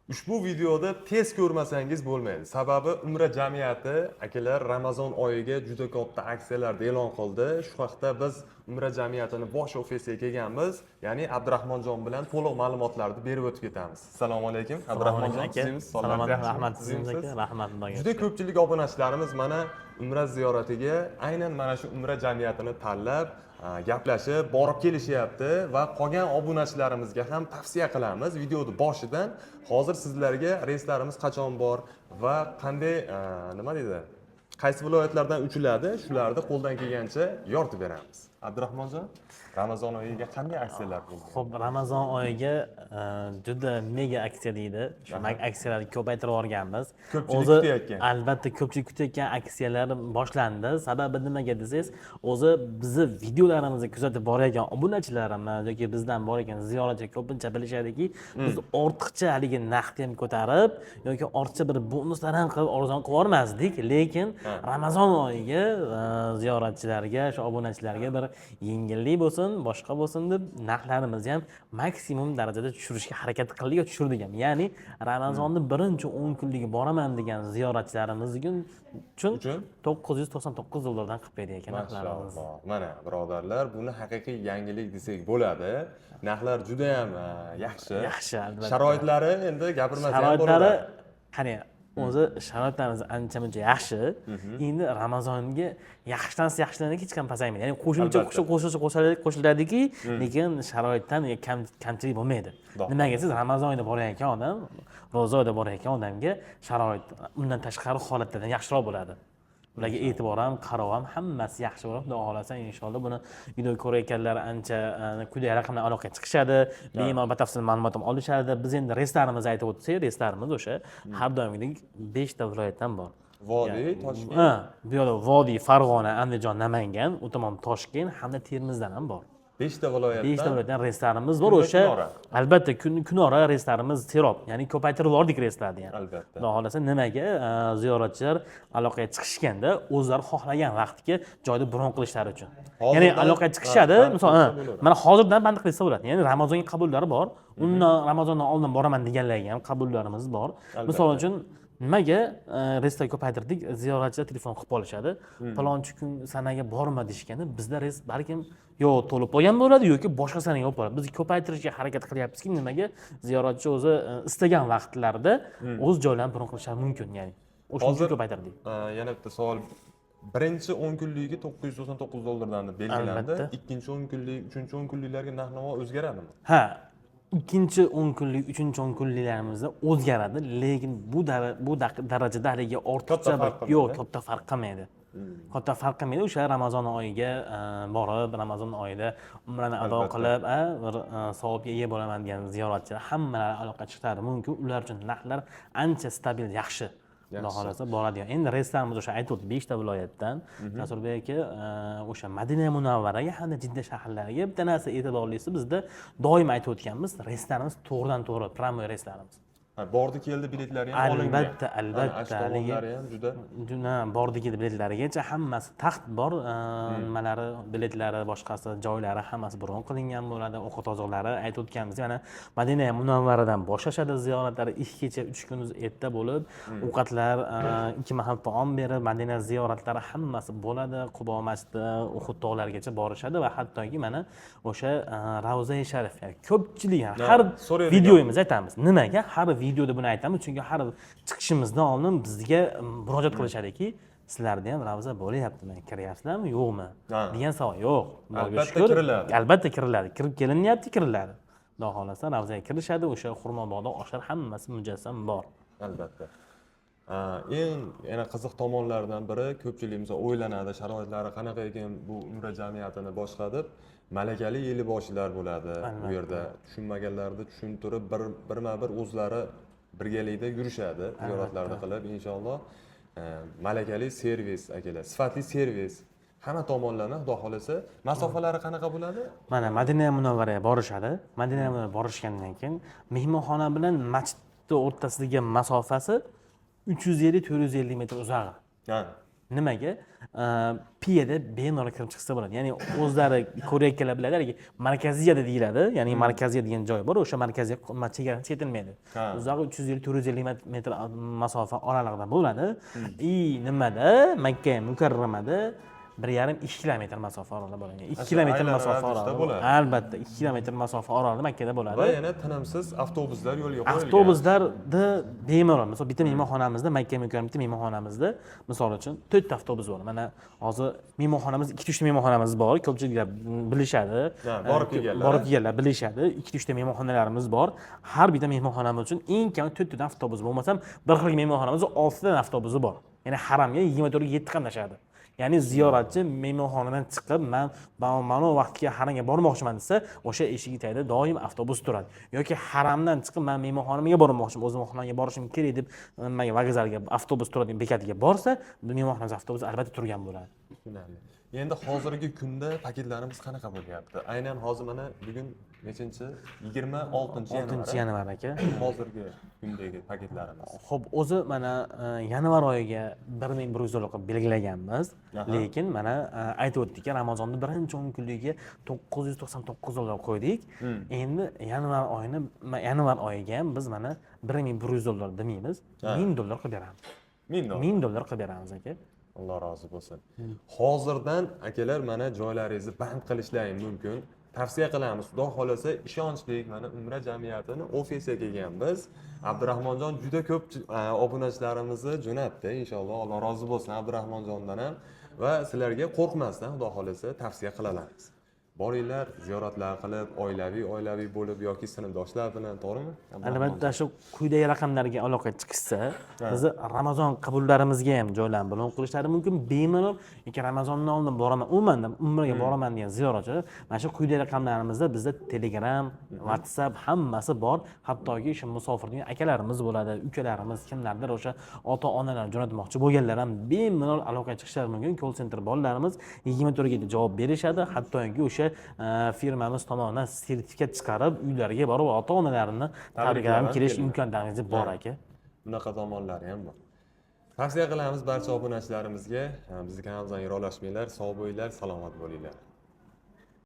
Ushbu videoda tez ko'rmasangiz bo'lmaydi. Sababi Umra jamiyati akalar Ramazon oyiga juda katta aksiyalar e'lon qildi. Shu haqda biz Umra jamiyatining bosh ofisiga kelganmiz. Ya'ni Abdurahmonjon bilan to'liq ma'lumotlarni berib o'tib ketamiz. Assalomu alaykum. Abdurahmonjon, sizmiz? Salomat, rahmat sizga, rahmat Xudoga. Juda ko'pchilik obunachilarimiz mana Umra ziyoratiga aynan mana shu Umra jamiyatini tanlab gaplashib, borib kelishyapti va qolgan obunachilarimizga ham tavsiya qilamiz videoni boshidan. Hozir sizlarga reyslarimiz qachon bor va qanday nima deydi? Qaysi viloyatlardan uchiladi, shularni qo'ldan kelgancha yoritib beramiz. Abdurahmonjon, Ramazon oyiga qanday aksiyalar bo'ldi? Xo'p, Ramazon oyiga juda mega aksiya deydi. Shu aksiyalarni ko'paytirib yuborganmiz. Ko'pchilik kutayotgan. Albatta ko'pchilik kutayotgan aksiyalar boshlandi. Sababi nimaga desangiz, o'zi bizni videolarimizni kuzatib borayotgan obunachilarimiz yoki bizdan borayotgan ziyoratchilar ko'pincha bilishadiki, biz ortiqcha haligi narxni ham ko'tarib yoki ortiqcha bir bonuslar ham qilib arzon qilib yubormasdik, lekin Ramazon oyiga ziyoratchilarga, shu obunachilarga bir yengillik bo'lsin, boshqa bo'lsin deb narxlarimizni ham maksimum darajada tushirishga harakat qildik va tushirdik ham. Ya'ni Ramazonni birinchi 10 kunligi boraman degan ziyoratchilarimiz uchun $999 dan qilib berdik ekan narxlarimiz. Mashalloh. Mana birodarlar, buni haqiqiy yangilik desak bo'ladi. Narxlar juda ham yaxshi. Yaxshi, albatta. Sharoitlari endi gapirmasa ham Sharoitlari bo'ladi. qani o'zi sharoitlarimiz ancha-muncha yaxshi. Endi Ramazonga yaxshilansa hech ham pasaymaydi. Ya'ni qo'shimcha qo'shiladiki, lekin sharoitdan kamchilik bo'lmaydi. Nimaga siz Ramazon oyida borayotgan odam, ro'za oyida borayotgan odamga sharoit undan tashqari holatlardan yaxshiroq bo'ladi. Ularga e'tibor ham, qarov ham hammasi yaxshi bo'lib, xudo xolasa inshaalloh buni video ko'rayotganlar ancha quyidagi raqamdan aloqaga chiqishadi, bemalol batafsil ma'lumot ham olishadi. Biz endi reyslarimizni aytib o'tsak, reyslarimiz o'sha har doimgidek 5 ta viloyatdan bor. Vodiy, Toshkent. Bu yerda Vodiy, Farg'ona, Andijon, Namangan, u tomon Toshkent hamda Termizdan ham bor. 5 ta viloyatdan. 5 ta viloyatdan reyslarimiz bor. O'sha albatta kunora reyslarimiz serob, ya'ni ko'paytirib yubordik reyslarni ham. Albatta. Xudo xolasa nimaga ziyoratchilar aloqaga chiqishganda o'zlari xohlagan vaqtga joyda bron qilishlari uchun. Ya'ni aloqaga chiqishadi, masalan, mana hozirdan band qilsa bo'ladi. Ya'ni Ramazonga qabullari bor. Undan Ramazondan oldin boraman deganlarga ham qabullarimiz bor. Misol uchun nimaga reyslar ko'paytirdik? Ziyoratchilar telefon qilib olishadi. Palonchi kun sanaga borma deshganda, bizda reys balkim yo to'lib qolgan bo'ladi yoki boshqa sanaga olib boradi. Biz ko'paytirishga harakat qilyapmizki, nimaga ziyoratchi o'zi istagan vaqtlarda o'z joylarini bron qilishlari mumkin, ya'ni. O'shani ko'paytirdik. Yana bitta savol. Birinchi 10 kunligi $999 dan belgilandi. Ikkinchi 10 kunlik, uchinchi 10 kunliklarga narx-navo o'zgaradimi? Ha, ikkinchi 10 kunlik, uchinchi 10 kunliklarimizda o'zgaradi, lekin bu darajada haligi ortiqcha yo'q, katta farq qilmaydi. Katta farq qilmaydi. O'sha Ramazon oyiga borib, Ramazon oyida umrani ado qilib, bir savobga ega bo'laman degan ziyoratchilar hammalari aloqaga chiqishlari mumkin. Ular uchun narxlar ancha stabil, yaxshi. Xudo xolasa boradigan. Endi reyslarimiz o'sha aytib o'tdi 5 ta viloyatdan. Nasurbek aka o'sha Madina Munavvaraga hamda Jidda shaharlariga bitta narsa e'tiborlisi, bizda doim aytib o'tganmiz, reyslarimiz to'g'ridan-to'g'ri prямой reyslarimiz. Bordi keldi biletlari ham olingan. Albatta. Ashtomonlari ham juda bordi keldi biletlarigacha hammasi taxt bor, nimalari, biletlari, boshqasi, joylari hammasi bron qilingan bo'ladi. Ovqat oziqlari aytib o'tganmiz. Yana Madina Munavvaradan boshlashadi ziyoratlari 2 kecha 3 kunduz erta bo'lib, ovqatlar 2 mahal taom berib, Madina ziyoratlari hammasi bo'ladi. Qubo masjidi, Uhud tog'larigacha borishadi va hattoki mana o'sha Ravza-i Sharif, ya'ni ko'pchilik har videoyimiz aytamiz. Nimaga? Har videoda buni aytamiz, chunki har chiqishimizdan oldin bizga murojaat qilishadiki, sizlarda ham ravza bo'lyaptimi, kiryapsizlarmi, yo'qmi degan savol. Yo'q, albatta kiriladi. Albatta kiriladi. Kirib kelinyapti, kiriladi. Xudo xolasa ravzaga kirishadi, o'sha xurmo bog'da oshlar hammasi mujassam bor. Albatta. Eng yana qiziq tomonlaridan biri, ko'pchiligimiz o'ylanadi, sharoitlari qanaqa ekan bu Umra jamiyatini boshqa deb, malakali eliboshilar bo'ladi bu yerda. Tushunmaganlarni tushuntirib, birma-bir o'zlari birgalikda yurishadi, ziyoratlarni qilib inshaalloh. Malakali servis akalar, sifatli servis. Hamma tomonlarni xudo xolasa, masofalari qanaqa bo'ladi? Mana Madina Munavvaraga borishadi. Madina Munavvaraga borishgandan keyin mehmonxona bilan masjidning o'rtasidagi masofasi 350-450 metr uzoq. Nimaga? Piyada bemalol kirib chiqsa bo'ladi. Ya'ni o'zlari koreyaliklar biladi, markaziyada deyiladi. Ya'ni markaziya degan joy bor, o'sha markaziy chegarasi chetilmaydi. Uzog'i 350-450 metr masofa oralig'ida bo'ladi. Nimada? Makka Mukarramada 1,5-2 kilometr masofa oralida bo'ladi. 2 kilometr masofa oralida. Albatta, 2 kilometr masofa oralida Makkada bo'ladi. Va yana tinimsiz avtobuslar yo'lga qo'yilgan. Avtobuslarda bemalol, masalan, bitta mehmonxonamizda, Makka Mukarram bitta mehmonxonamizda, misol uchun 4 ta avtobus bor. Mana hozir mehmonxonamiz 2-3 ta mehmonxonamiz bor. Ko'pchiliklar bilishadi. Borib kelganlar bilishadi. 2-3 ta mehmonxonalarimiz bor. Har bitta mehmonxonamiz uchun eng kam 4 ta avtobus bo'lmasam, bir xil mehmonxonamizda 6 ta avtobusi bor. Ya'ni haramga 24 ga 7 qatnashadi. Ya'ni ziyoratchi mehmonxonadan chiqib, mana vaqtga haramga bormoqchiman desa, o'sha eshigi tagida doim avtobus turadi. Yoki haramdan chiqib, men mehmonxonamga bormoqchiman, o'zim mehmonxonaga borishim kerak deb, menga vokzalga avtobus turadigan bekatiga borsa, bu mehmonxonamiz avtobusi albatta turgan bo'ladi. Tushunarli. Endi hozirgi kunda paketlarimiz qanaqa bo'lyapti? Aynan hozir mana bugun nechinchi? 26-yanvar aka. Hozirgi kundagi paketlarimiz. Xo'p, o'zi mana yanvar oyiga 1100 dollar qilib belgilaganmiz. Lekin mana aytib o'tdik, Ramazonning birinchi 10 kunligiga 999 dollar qo'ydik. Endi yanvar oyiga biz mana 1100 dollar demaymiz, 1000 dollar qilib beramiz. 1000 dollar qilib beramiz aka. Alloh rozi bo'lsin. Hozirdan akalar mana joylaringizni band qilishlaring mumkin. Tavsiya qilamiz. Xudo xolasa ishonchli mana Umra jamiyatini ofisiga kelganmiz. Abdurahmonjon juda ko'p obunachilarimizni jo'natdi. Inshaalloh Alloh rozi bo'lsin Abdurahmonjondan ham va sizlarga qo'rqmasdan Xudo xolasa tavsiya qilalarmiz. Boringlar, ziyoratlar qilib, oilaviy bo'lib yoki sinfdoshlar bilan, to'g'rimi? Albatta, shu quyidagi raqamlarga aloqa chiqishsa, bizni Ramazon qabullarimizga ham joylarni bilan qilishlari mumkin. Bemalol, yoki Ramazondan oldin boraman, umuman umraga boraman degan ziyoratchilar, mana shu quyidagi raqamlarimizda bizda Telegram, WhatsApp hammasi bor. Hattoki shu musofir degan akalarimiz bo'ladi, ukalarimiz, kimlardir o'sha ota-onalar jo'natmoqchi bo'lganlar ham bemalol aloqa chiqishlari mumkin. Call center bolalarimiz 24 ga javob berishadi. Hattoki o'sha firmamiz tomonidan sertifikat chiqarib, uylariga borib ota-onalarini tabriklab kelish imkoniyati bor aka. Bunaqa tomonlari ham bor. Tavsiya qilamiz barcha obunachilarimizga, bizning kanalimizdan yiroqlashmanglar, sog' bo'linglar, salomat bo'linglar.